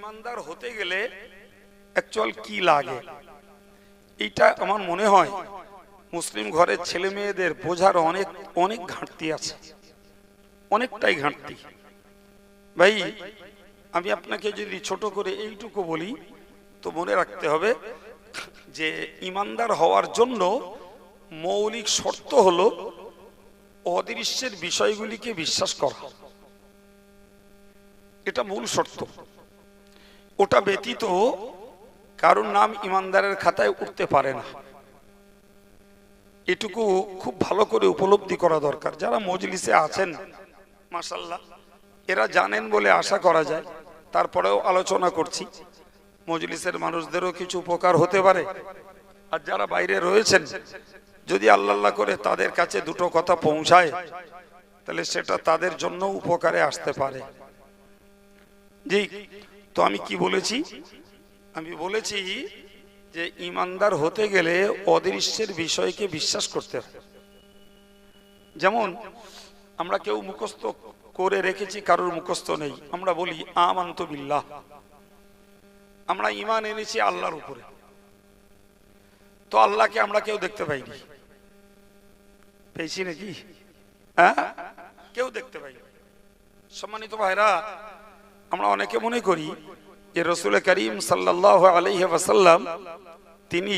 ইমানদার হতে গেলে অ্যাকচুয়াল কি লাগে, এইটা আমার মনে হয় মুসলিম ঘরের ছেলে মেয়েদের বোঝার অনেক অনেক ঘাটতি আছে, অনেকটাই ঘাটতি। ভাই আমি আপনাকে যদি ছোট করে এইটুকু বলি তো মনে রাখতে হবে যে ইমানদার হওয়ার জন্য মৌলিক শর্ত হলো অদৃশ্যের বিষয়গুলিকে বিশ্বাস করা, এটা মূল শর্ত। ওটা ব্যতীত কারোর নাম ইমানদারের খাতায় উঠতে পারে না। এটুকু খুব ভালো করে উপলব্ধি করা দরকার। যারা মজলিসে আছেন মাশাআল্লাহ এরা জানেন বলে আশা করা যায়, তারপরেও আলোচনা করছি, মজলিসের মানুষদেরও কিছু উপকার হতে পারে। আর যারা বাইরে রয়েছেন যদি আল্লাহ করে তাদের কাছে দুটো কথা পৌঁছায় তাহলে সেটা তাদের জন্য উপকারে আসতে পারে। জি, তো আমি কি বলেছি? আমি বলেছি যে ইমানদার হতে গেলে অদৃশ্যের বিষয়কে বিশ্বাস করতে হবে। যেমন আমরা কেউ মুখস্থ করে রেখেছি, কারোর মুখস্থ নেই, আমরা বলি আমানতু বিল্লাহ, আমরা ঈমান এনেছি আল্লাহর উপরে। তো আল্লাহকে আমরা কেউ দেখতে পাইনি, পেয়েছি নাকি? হ্যাঁ, কেউ দেখতে পাইনি। সম্মানিত ভাইরা, আমরা অনেকে মনে করি যে রাসূল করিম সাল্লাল্লাহু আলাইহি ওয়াসাল্লাম তিনি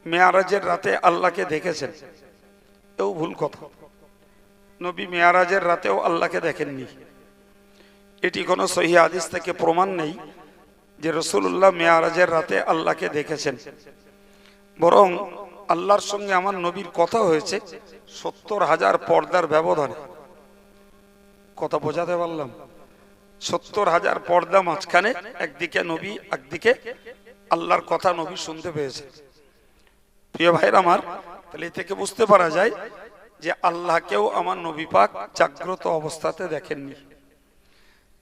মেয়ারাজের রাতে আল্লাহকে দেখেছেন। এও ভুল কথা। নবী মেয়ারাজের রাতেও আল্লাহকে দেখেননি। এটি কোনো সহিহ হাদিস থেকে প্রমাণ নেই যে রাসূলুল্লাহ মেয়ারাজের রাতে আল্লাহকে দেখেছেন। বরং আল্লাহর সঙ্গে আমার নবীর কথা হয়েছে ৭০,০০০ পর্দার ব্যবধানে। কথা বোঝাতে পারলাম? ৭০,০০০ পর্দা মাঝখানে, একদিকে নবী একদিকে আল্লাহর কথা নবী শুনতে পেয়েছে। প্রিয় ভাইরা আমার, তাহলে এ থেকে বুঝতে পারা যায় যে আল্লাহকেও আমার নবী পাক জাগ্রত অবস্থাতে দেখেননি।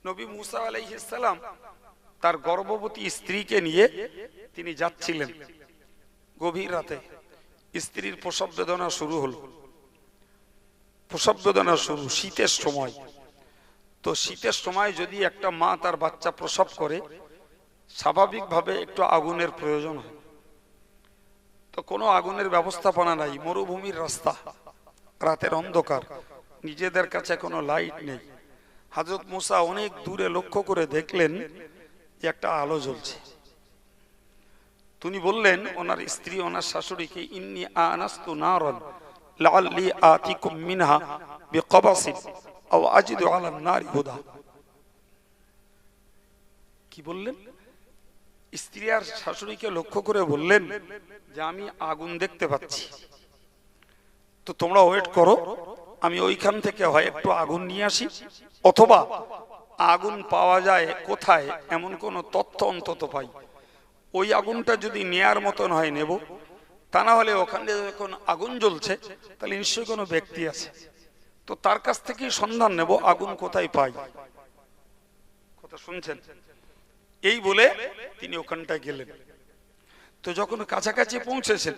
নবী মুসা আলাইহিস সালাম তার গর্ভবতী স্ত্রীকে নিয়ে তিনি যাচ্ছিলেন। গভীর রাতে স্ত্রীর প্রসব বেদনা শুরু হলো। প্রসব বেদনা শুরু শীতের সময়। তো শীতের সময় যদি একটা মা তার বাচ্চা প্রসব করে স্বাভাবিকভাবে একটু আগুনের প্রয়োজন হয়। তো কোনো আগুনের ব্যবস্থাপনা নাই, মরুভূমির রাস্তা, রাতের অন্ধকার, নিজেদের কাছে কোনো লাইট নেই। হযরত মুসা অনেক দূরে লক্ষ্য করে দেখলেন যে একটা আলো জ্বলছে। তিনি বললেন ওনার স্ত্রী, ওনার শাশুড়িকে, ইন্নী আনাস্তু নারান লাআল্লি আতিকুম মিনহা বিকবাসিন আও আজিদু আলান নারি হুদা। কি বললেন? স্ত্রী আর শাশুড়িকে লক্ষ্য করে বললেন যে আমি আগুন দেখতে পাচ্ছি, তো তোমরা ওয়েট করো, আমি ওইখান থেকে হয় একটু আগুন নিয়ে আসি, অথবা আগুন পাওয়া যায় কোথায় এমন কোন তথ্য অন্তত পাই, ওই আগুনটা যদি নেয়ার মতন হয় নেব, তা না হলে ওখানে যখন আগুন জ্বলছে তাহলে নিশ্চয়ই কোনো ব্যক্তি আছে, তো তার কাছ থেকেই সন্ধান নেব আগুন কোথায় পাই। কথা শুনছেন? এই বলে তিনি ওখানটায় গেলেন। তো যখন কাছাকাছি পৌঁছেছেন,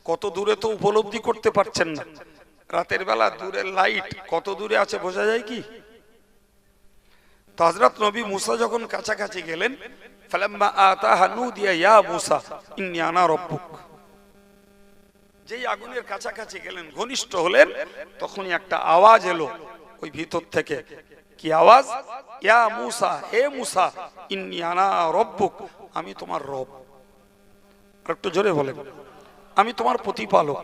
কত দূরে তো উপলব্ধি করতে পারছেন না, রাতের বেলা দূরের লাইট কত দূরে আছে বোঝা যায় কি? তো হযরত নবী মুসা যখন কাছাকাছি গেলেন, ফালাম্মা আতাহা নুদিয়া ইয়া মুসা ইন্নী আনা রাব্বুক। যেই আগুনের কাছাকাছি গেলেন, ঘনিষ্ঠ হলেন, তখনই একটা আওয়াজ এলো ওই ভিতর থেকে। কি আওয়াজ? ইয়া মুসা, হে মুসা, ইন্নী আনা রাব্বুক, আমি তোমার রব। আর একটু জোরে বলেন, আমি তোমার প্রতিপালক।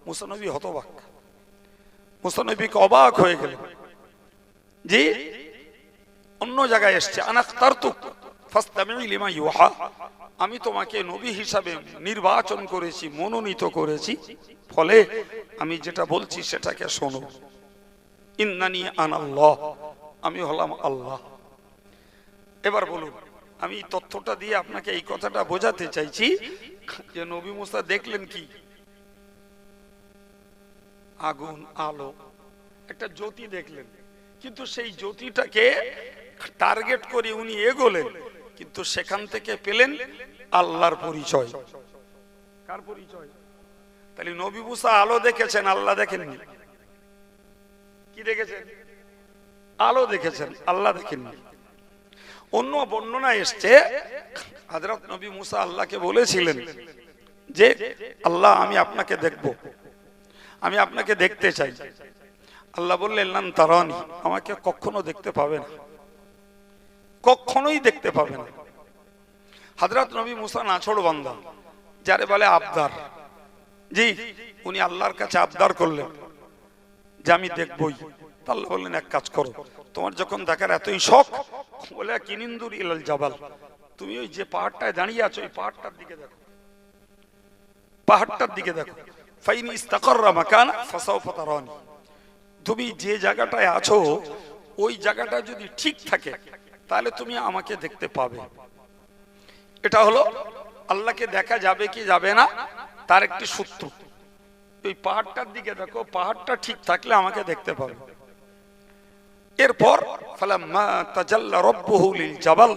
মুসা নবী হতবাক, মুসা নবী অবাক হয়ে গেলেন। জি, অন্য জায়গায় এসছে আনাখতারতুক ফাসতামি লিমা ইউহা, আমি তোমাকে নবী হিসাবে নির্বাচন করেছি, মনোনীত করেছি, ফলে আমি যেটা বলছি সেটাকে শোনো। ইন্নানি আনাল্লাহ, আমি হলাম আল্লাহ। এবার বলুন, আমি তথ্যটা দিয়ে আপনাকে এই কথাটা বোঝাতে চাইছি যে নবী মুসা দেখলেন কি? আগুন, আলো, একটা জ্যোতি দেখলেন, কিন্তু সেই জ্যোতিটাকে টার্গেট করে উনি এগোলেন, কিন্তু সেখান থেকে পেলেন আল্লাহর পরিচয়। কার পরিচয়? তাহলে নবী মুসা আলো দেখেছেন, আল্লাহ দেখেননি। কি দেখেছেন? আলো দেখেছেন, আল্লাহ দেখেননি। অন্য বর্ণনায় এসছে হযরত নবী মুসা আল্লাহকে বলেছিলেন যে আল্লাহ আমি আপনাকে দেখব, আমি আপনাকে দেখতে চাই। আল্লাহ বললেন লান তারানি, আমাকে কখনো দেখতে পাবে না, কখনোই দেখতে পাবে না। হযরত নবী মুসা নাছোড় বান্দা, যারে বলে আবদার, জি উনি আল্লাহর কাছে আবদার করলেন যে আমি দেখবই। আল্লাহ বললেন এক কাজ করো, তোমার যখন দেখার এতই শখ, বলে কিনিন্দুর ইলাল জাবাল, তুমি ওই যে পাহাড়টায় দাঁড়িয়ে আছো ওই পাহাড়টার দিকে দেখো, পাহাড়টার দিকে দেখো। ফাইন ইস্তাকাররা মাকানা ফাসাউফা তারানি, তুমি যে জায়গাটায় আছো ওই জায়গাটা যদি ঠিক থাকে তাহলে তুমি আমাকে দেখতে পাবে। এটা হলো আল্লাহকে দেখা যাবে কি যাবে না তার একটি সূত্র। ওই পাহাড়টার দিকে দেখো, পাহাড়টা ঠিক থাকলে আমাকে দেখতে পাবে। এরপর ফালাম্মা তাজাল্লা রাব্বুহু লিল জাবাল,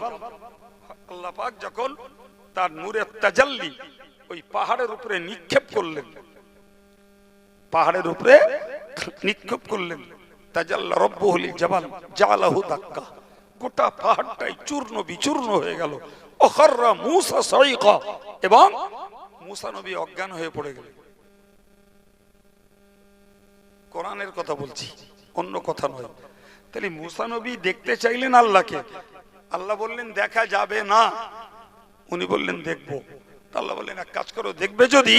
আল্লাহ পাক যখন তার নূরের তাজাল্লি ওই পাহাড়ের উপরে নিক্ষেপ করলেন, পাহাড়ের উপরে নিক্ষেপ করলেন, তাজাল্লা রাব্বুহু লিল জাবাল জালাহু দাক্কা, গোটা পাহাড়টাই চূর্ণ বিচূর্ণ হয়ে গেল। ওখাররা মূসা সাইকা, এবং মূসা নবী অজ্ঞান হয়ে পড়ে গেলেন। কোরআনের কথা বলছি, অন্য কথা নয়। তাহলে মূসা নবী দেখতে চাইলেন আল্লাহকে, আল্লাহ বললেন দেখা যাবে না, উনি বললেন দেখবো। আল্লাহ বললেন এক কাজ করো, দেখবে যদি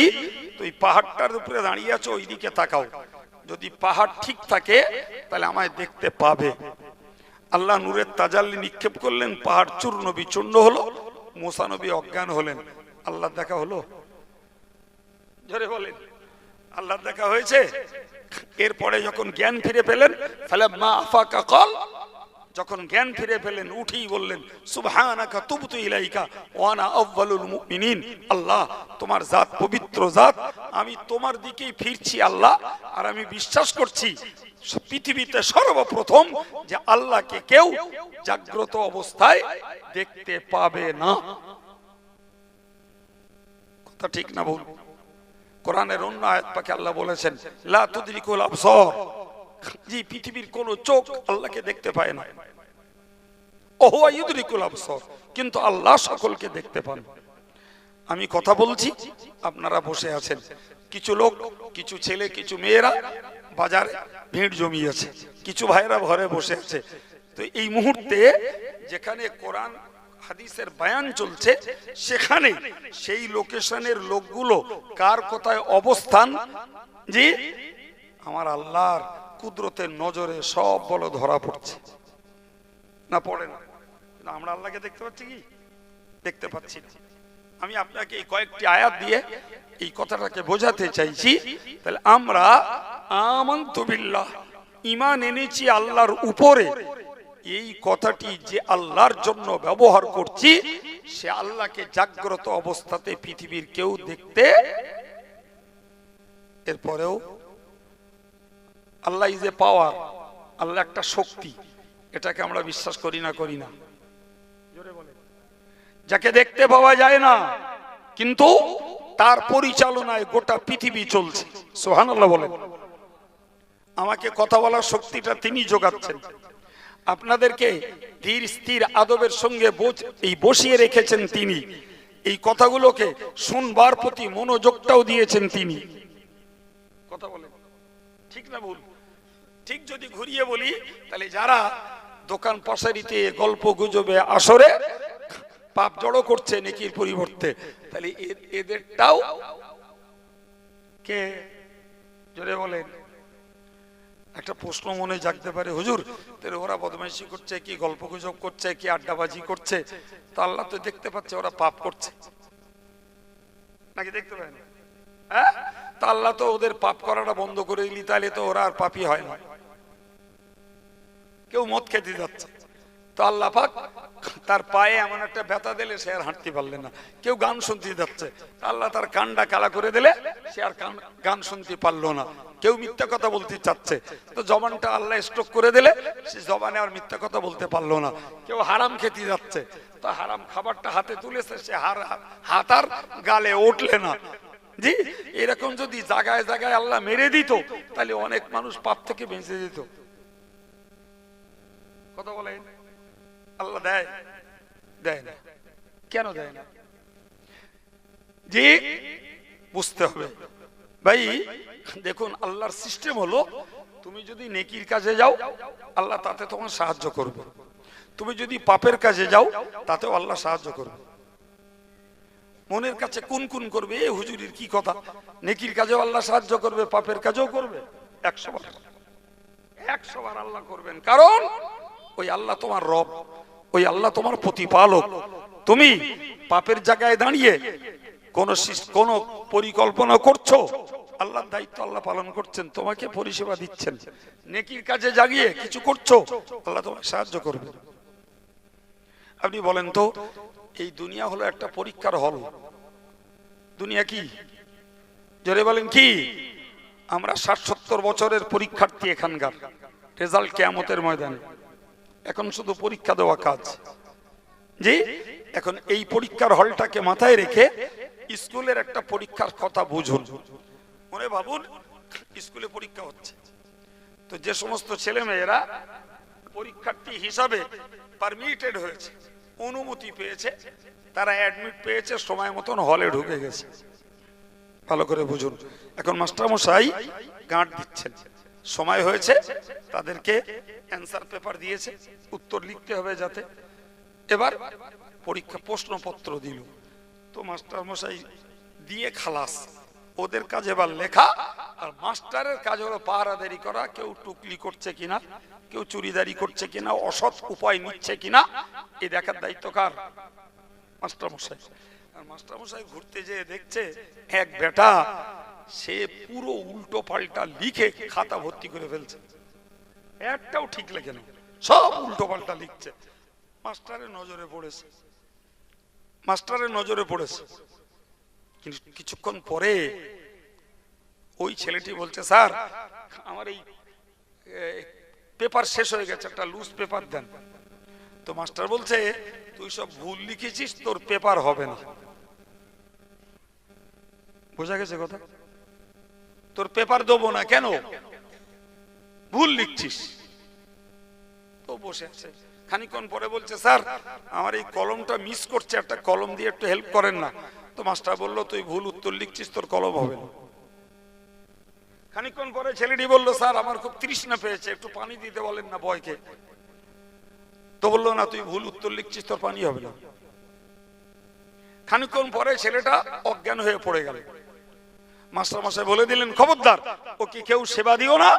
তুই পাহাড়টার উপরে দাঁড়িয়ে আছো ওই দিকে তাকাও, যদি পাহাড় ঠিক থাকে তাহলে আমায় দেখতে পাবে। আল্লাহ নূরের তাজাল্লি নিক্ষেপ করলেন, পাহাড় চূর্ণ বিচূর্ণ হলো, মূসা নবী অজ্ঞান হলেন। আল্লাহ দেখা হলো, জোরে বলেন আল্লাহ দেখা হয়েছে। এরপরে যখন জ্ঞান ফিরে পেলেন, ফালাম্মা আফাকা ক্বাল, যখন জ্ঞান ফিরে পেলেন উঠেই বললেন সুবহানাকা তুবতু ইলাইকা ওয়া আনা আউয়ালুল মুমিনিন, আল্লাহ তোমার জাত পবিত্র জাত, আমি তোমার দিকেই ফিরছি আল্লাহ, আর আমি বিশ্বাস করছি পৃথিবীতে সর্বপ্রথম যে আল্লাহকে কেউ জাগ্রত অবস্থায় দেখতে পাবে না। কথা ঠিক না ভুল? কোরআনের অন্য আয়াত পাকে আল্লাহ বলেছেন লা তুদরিকুল আবসার, জি পৃথিবীর কোন চোখ আল্লাহকে দেখতে পায় না। ওহুয়া ইউদরিকুল আবসার, কিন্তু আল্লাহ সকলকে দেখতে পান। আমি কথা বলছি, আপনারা বসে আছেন, কিছু লোক, কিছু ছেলে, কিছু মেয়েরা বাজারে ভিড় জমিয়েছে, কিছু ভাইরা ঘরে বসে আছে। তো এই মুহূর্তে যেখানে কোরআন হাদিসের বয়ান চলছে, সেখানে সেই লোকেশনের লোকগুলো কার কোথায় অবস্থান, জি আমার আল্লাহর কুদরতের নজরে সব বলো ধরা পড়ছে না, পড়ে না? আমরা আল্লাহকে দেখতে পাচ্ছি কি? দেখতে পাচ্ছি না। আমি আপনাকে এই কয়েকটি আয়াত দিয়ে এই কথাটাকে বোঝাতে চাইছি। তাহলে আমরা আমানতু বিল্লাহ, ঈমান এনেছি আল্লাহর উপরে, এই কথাটি যে আল্লাহর জন্য ব্যবহার করছি, সে আল্লাহকে জাগ্রত অবস্থাতে পৃথিবীর কেউ দেখতে, এরপরেও আল্লাহ ইজ এ পাওয়ার, আল্লাহ একটা শক্তি, এটাকে আমরা বিশ্বাস করি না? করি না? যাকে দেখতে পাওয়া যায় না কিন্তু তার পরিচালনায় গোটা পৃথিবী চলছে, সুবহানাল্লাহ বলেন। আমাকে কথা বলার শক্তিটা তিনি যোগাচ্ছেন, আপনাদেরকে ধীর স্থির আদবের সঙ্গে বসিয়ে রেখেছেন তিনি, এই কথাগুলোকে শুনবার প্রতি মনোযোগটাও দিয়েছেন তিনি। কথা বলেন ঠিক না ভুল? ঠিক যদি ঘুরিয়ে বলি, তাহলে যারা দোকান পাশারিতে গল্প গুজবে আসরে পাপ জড়ো করছে নেকির পরিবর্তে, তাহলে এদেরটাও কে? জোরে বলেন। একটা প্রশ্ন মনে জাগতে পারে, হুজুর তাহলে ওরা বদমাইশি করছে কি, গল্প গুজব করছে কি, আড্ডাবাজি করছে, তা আল্লাহ তো দেখতে পাচ্ছে ওরা পাপ করছে, নাকি দেখতে পায় না? হ্যাঁ, তা আল্লাহ তো ওদের পাপ করাটা বন্ধ করে দিলি, তাহলে তো ওরা আর পাপই হয় না। কেউ মদ খেতে যাচ্ছে, তো আল্লাহ পাক তার পায়ে এমন একটা ব্যথা দিলে সে আর হাঁটতে পারলেন না। কেউ গান শুনতে যাচ্ছে, আল্লাহ তার কানটা কালা করে দিলে সে আর গান শুনতে পারলো না। কেউ মিথ্যা কথা বলতে চাচ্ছে, তো জবানটা আল্লাহ স্ট্রোক করে দিলে সে জবানে আর মিথ্যা কথা বলতে পারলো না। কেউ হারাম খেতে যাচ্ছে, তো হারাম খাবারটা হাতে তুলেছে, সে হাত আর গালে উঠলে না। জি, এরকম যদি জায়গায় জায়গায় আল্লাহ মেরে দিত, তাহলে অনেক মানুষ পাপ থেকে বেঁচে যেত। কথা বলেন, আল্লাহ দেয়, দেয় না। কেন দেয় না? জি, বুঝতে হবে ভাই। দেখুন, আল্লাহর সিস্টেম হলো, তুমি যদি নেকির কাজে যাও আল্লাহ তাতে তোমার সাহায্য করবে, তুমি যদি পাপের কাজে যাও তাতেও আল্লাহ সাহায্য করবে। মনের কাছে কোন কোন করবে, এ হুজুরির কি কথা, নেকির কাজেও আল্লাহ সাহায্য করবে, পাপের কাজেও করবে। 100 বার, 100 বার আল্লাহ করবেন, কারণ ওই আল্লাহ তোমার রব, ওই আল্লাহ তোমার প্রতিপালক। তুমি পাপের জায়গায় দাঁড়িয়ে কোন পরিকল্পনা করছো, আল্লাহর দায়িত্ব আল্লাহ পালন করছেন, তোমাকে পরিষেবা দিচ্ছেন। নেকির কাজে জাগিয়ে কিছু করছো, আল্লাহ তোমাকে সাহায্য করবে। আপনি বলেন তো, এই দুনিয়া হলো একটা পরীক্ষার হল। দুনিয়া কি? জোরে বলেন কি? আমরা 60-70 বছরের পরীক্ষার্থী এখানকার, রেজাল্ট কিয়ামতের ময়দানে, এখন শুধু পরীক্ষা দেওয়া কাজ। জি, এখন এই পরীক্ষার হলটাকে মাথায় রেখে স্কুলের একটা পরীক্ষার কথা বুঝুন। মনে ভাবুন, স্কুলে পরীক্ষা হচ্ছে, তো যে সমস্ত ছেলে মেয়েরা পরীক্ষার্থী হিসাবে পারমিটেড হয়েছে, অনুমতি পেয়েছে, তারা অ্যাডমিট পেয়েছে, সময় মতন হলে ঢুকে গেছে। ভালো করে বুঝুন। এখন মাস্টারমশাই গাঁট দিচ্ছেন, সময় হয়েছে, তাদেরকে অ্যান্সার পেপার দিয়েছে, উত্তর লিখতে হবে যাতে। এবার পরীক্ষা প্রশ্নপত্র দিল, তো মাস্টারমশাই দিয়ে খালাস, ওদের কাজ এবার লেখা, আর মাস্টারের কাজ হলো পাহারাদারি করা, কেউ টুকলি করছে কিনা, কেউ চুরিদারি করছে কিনা, অসৎ উপায় নিচ্ছে কিনা, এই দেখার দায়িত্ব কার? মাস্টারমশাই। আর মাস্টারমশাই ঘুরতে যেয়ে দেখছে এক বেটা, সে পুরো উল্টো পাল্টা লিখে খাতা ভর্তি করে ফেলছে, একটাও ঠিক লেখে না, সব উল্টো পাল্টা লিখছে। মাস্টারের নজরে পড়েছে, মাস্টারের নজরে পড়েছে। কিন্তু কিছুক্ষণ পরে ওই ছেলেটি বলছে, স্যার আমার এই পেপার শেষ হয়ে গেছে, একটা লুজ পেপার দেন। তো মাস্টার বলছে, তুই সব ভুল লিখেছিস, তোর পেপার হবে না। বোঝা গেছে কথা? তোর পেপার দেবো না। কেন? ভুল লিখছিস। তো বসে আছে, খানিকক্ষণ পরে বলছে, স্যার আমার এই কলমটা মিস করছে, একটা কলম দিয়ে একটু হেল্প করেন না। তো মাস্টার বললো, তুই ভুল উত্তর লিখছিস, তোর কলম হবে না। খানিকক্ষণ পরে ছেলেটি বললো, স্যার আমার খুব তৃষ্ণা পেয়েছে, একটু পানি দিতে বলেন না বয়কে। তো বললো, না তুই ভুল উত্তর লিখছিস, তোর পানি হবে না। খানিকক্ষণ পরে ছেলেটা অজ্ঞান হয়ে পড়ে গেল। মাস্টার মশাই বলে দিলেন, খবরদার ওকে কেউ সেবা দিও না,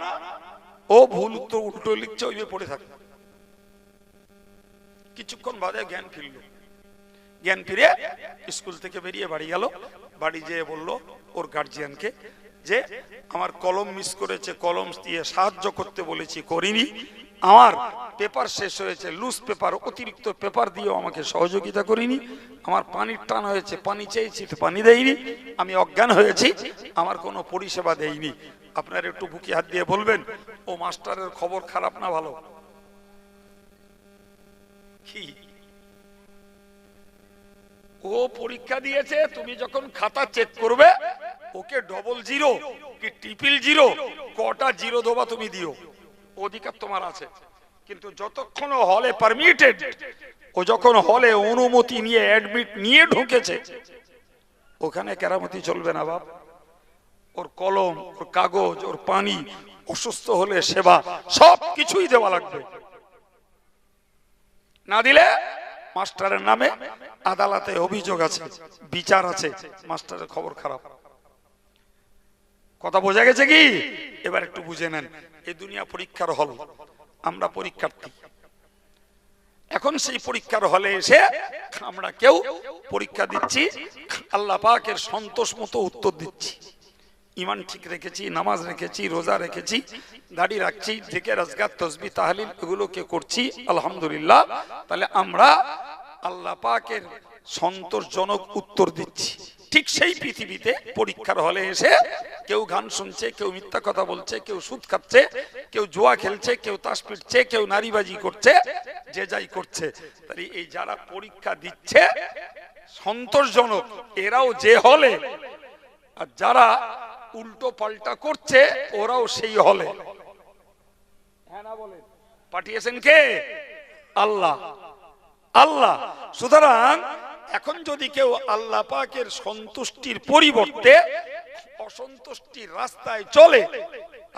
ও ভুল উত্তর উল্টো লিখছে, ওইভাবে পড়ে থাকবে। কিছুক্ষণ বাদে জ্ঞান ফিরল। জ্ঞান ফিরে স্কুল থেকে বেরিয়ে বাড়ি গেল। বাড়ি যেয়ে বলল ওর গার্জিয়ানকে যে আমার কলম মিস করেছে, কলম দিয়ে সাহায্য করতে বলেছি, করিনি। আমার পেপার শেষ হয়েছে, লুজ পেপার, অতিরিক্ত পেপার দিয়েও আমাকে সহযোগিতা করিনি। আমার পানির টান হয়েছে, পানি চেয়েছি তো পানি দেয়নি। আমি অজ্ঞান হয়েছি, আমার কোনো পরিষেবা দেয়নি। আপনার একটু বুকে হাত দিয়ে বলবেন, ও মাস্টারের খবর খারাপ না ভালো? কি ও পরীক্ষা দিয়েছে, তুমি যখন খাতা চেক করবে ওকে ডবল জিরো কি ট্রিপল জিরো, কটা জিরো দেবা তুমি দিও, অধিকার তোমার আছে। কিন্তু যতক্ষণ হলে পারমিটেড, ও যখন হলে অনুমতি নিয়ে অ্যাডমিট নিয়ে ঢুকেছে, ওখানে কেরামতি চলবে না বাপ। ওর কলম, ওর কাগজ, ওর পানি, অসুস্থ হলে সেবা, সব কিছুই দেওয়া লাগবে। না দিলে মাস্টারের নামে আদালতে অভিযোগ আছে, বিচার আছে, মাস্টারের খবর খারাপ। কথা বোঝা গেছে কি? এবার একটু বুঝে নেন, এই দুনিয়া পরীক্ষার হল, আমরা পরীক্ষার্থী। এখন সেই পরীক্ষার হলে এসে আমরা কেউ পরীক্ষা দিচ্ছি, আল্লাহ পাকের সন্তোষ মতো উত্তর দিচ্ছি। ইমান ঠিক রেখেছি, নামাজ রেখেছি, রোজা রেখেছি, দাড়ি রাখছি, জিকির আজকার তাসবিহ তাহলিল এগুলোকে করছি, আলহামদুলিল্লাহ। তাহলে আমরা আল্লাহ পাকের সন্তোষজনক উত্তর দিচ্ছি। ঠিক সেই পৃথিবীতে পরীক্ষার হলে এসে কেউ গান শুনছে, কেউ মিথ্যা কথা বলছে, কেউ সুদ খাচ্ছে, কেউ জুয়া খেলছে, কেউ তাস পিটছে, কেউ নারীবাজি করছে, যে যাই করছে। তাই এই যারা পরীক্ষা দিচ্ছে সন্তোষজনক, এরাও যে হলে, আর যারা উল্টো পাল্টা করছে ওরাও সেই হলে। হ্যাঁ না বলেন? পাঠিয়েছেন কে? আল্লাহ। আল্লাহ। সুতরাং এখন যদি কেউ আল্লাহ পাকের সন্তুষ্টির পরিবর্তে অসন্তুষ্টির রাস্তায় চলে,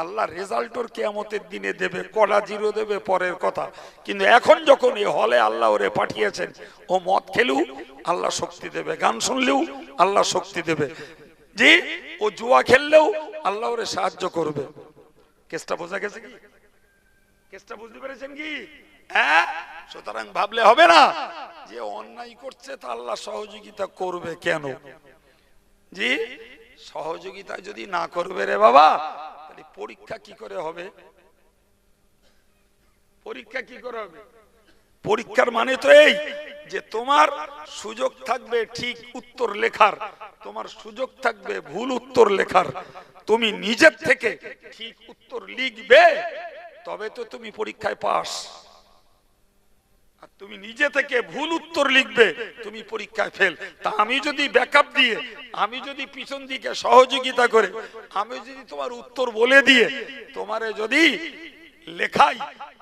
আল্লাহ রেজাল্ট ওর কিয়ামতের দিনে দেবে, কড়া জিরো দেবে পরের কথা। কিন্তু এখন যখন এই হলে আল্লাহ ওরে পাঠিয়েছেন, ও মদ খেলেও আল্লাহ শক্তি দেবে, গান শুনলেও আল্লাহ শক্তি দেবে, যে ও জুয়া খেললেও আল্লাহ ওরে সাহায্য করবে। কেসটা বোঝা গেছে কি? কেসটা বুঝতে পেরেছেন কি? হ্যাঁ। সুতরাং ভাবলে হবে না যে অন্যায় করছে তা আল্লাহ সহযোগিতা করবে কেন। জি, সহযোগিতা যদি না করবে রে বাবা, তাহলে পরীক্ষা কি করে হবে? পরীক্ষা কি করে হবে? পরীক্ষার মানে তো এই যে তোমার সুযোগ থাকবে ঠিক উত্তর লেখার, তোমার সুযোগ থাকবে ভুল উত্তর লেখার। তুমি নিজের থেকে ঠিক উত্তর লিখবে, তবে তো তুমি পরীক্ষায় পাস। আর তুমি নিজে থেকে ভুল উত্তর লিখবে, তুমি পরীক্ষায় ফেল। তা আমি যদি ব্যাকআপ দিয়ে, আমি যদি পিছন দিকে সহযোগিতা করে, আমি যদি তোমার উত্তর বলে দিয়ে তোমারে যদি লেখাই,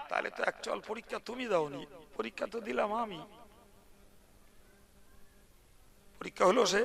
তাহলে তো অ্যাকচুয়াল পরীক্ষা তুমি দাওনি, পরীক্ষা তো দিলাম আমি। পরীক্ষা হলো সে